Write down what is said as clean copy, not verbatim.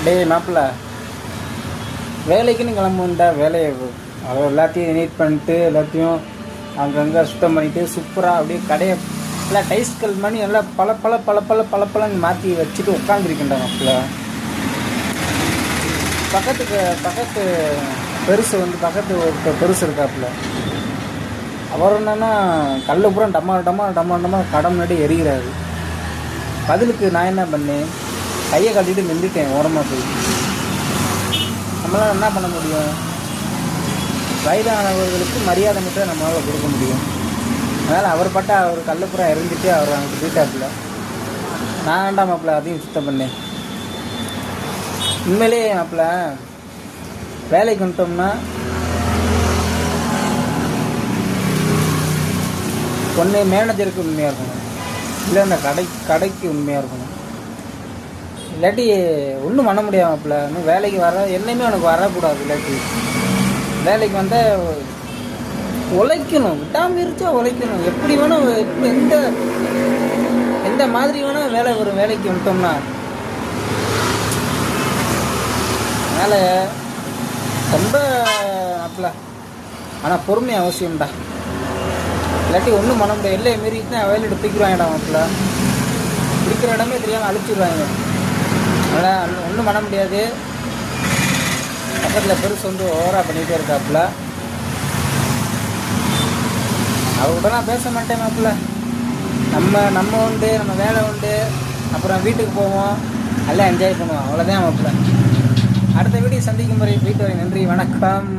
டேய் மாப்பிள்ள, வேலைக்குன்னு கிளம்புண்டா வேலையை எல்லாத்தையும் நீட் பண்ணிட்டு எல்லாத்தையும் அங்கங்கே சுத்தம் பண்ணிவிட்டு சூப்பராக அப்படியே கடையை எல்லாம் டைஸ்கல் பண்ணி எல்லாம் பழப்பழன்னு மாற்றி வச்சுட்டு உட்காந்துருக்கின்றாங்க மாப்பிள்ள. பக்கத்து பெருசு பக்கத்து ஒரு பெருசு இருக்காப்புல. அவர் என்னன்னா கல்ல பூரா டம்மா கடை முன்னாடி எரிகிறாரு. பதிலுக்கு நான் என்ன பண்ணேன், கையை கட்டிட்டு நின்றுட்டேன் ஓரமாக போய். நம்மளால் என்ன பண்ண முடியும்? வயதானவர்களுக்கு மரியாதை மட்டும் நம்மளால் கொடுக்க முடியும். அதனால் அவர் கல்லுப்புறா எரிஞ்சிட்டு அவர் அங்கே போயிட்டாப்புல. நான் வேண்டாம் மாப்பிள்ள, அதையும் சுத்தம் பண்ணேன். உண்மையிலேயே மாப்பிள்ள, வேலைக்கு வந்துட்டோம்னா ஒன்று மேனேஜருக்கு உண்மையாக இருக்கணும், இல்லை இந்த கடைக்கு உண்மையாக இருக்கணும். இல்லாட்டி ஒன்றும் பண்ண முடியாது மாப்பிள்ள. இன்னும் வேலைக்கு என்னையுமே உனக்கு வரக்கூடாது. இல்லாட்டி வேலைக்கு வந்தால் உழைக்கணும், விட்டாமிரிச்சா உழைக்கணும். எப்படி வேணும், எந்த மாதிரி வேணும் வேலை வரும் வேலைக்கு வந்துட்டோம்னா. அதனால் ரொம்ப மாப்பிள்ள, ஆனால் பொறுமை அவசியம்டா. இல்லாட்டி ஒன்றும் பண்ண முடியாது. எல்லையை மீறிட்டு வேலையிட்டு தூக்கிடுவாங்கடா மாப்பிள்ள. பிடிக்கிற இடமே தெரியாமல் அழிச்சிடுவாங்க. அதனால் ஒன்றும் பண்ண முடியாது. பக்கத்தில் பெருசு ஓவராக பண்ணிகிட்டே இருக்காப்புல. அவர்கிட்ட நான் பேச மாட்டேன் மாப்பிள்ள. நம்ம உண்டு, நம்ம வேலை உண்டு, அப்புறம் வீட்டுக்கு போவோம், எல்லாம் என்ஜாய் பண்ணுவோம், அவ்வளோதான் மாப்பிள்ள. அடுத்த வீடியோ சந்திக்கும் முறை போயிட்டு வரேன். நன்றி, வணக்கம்.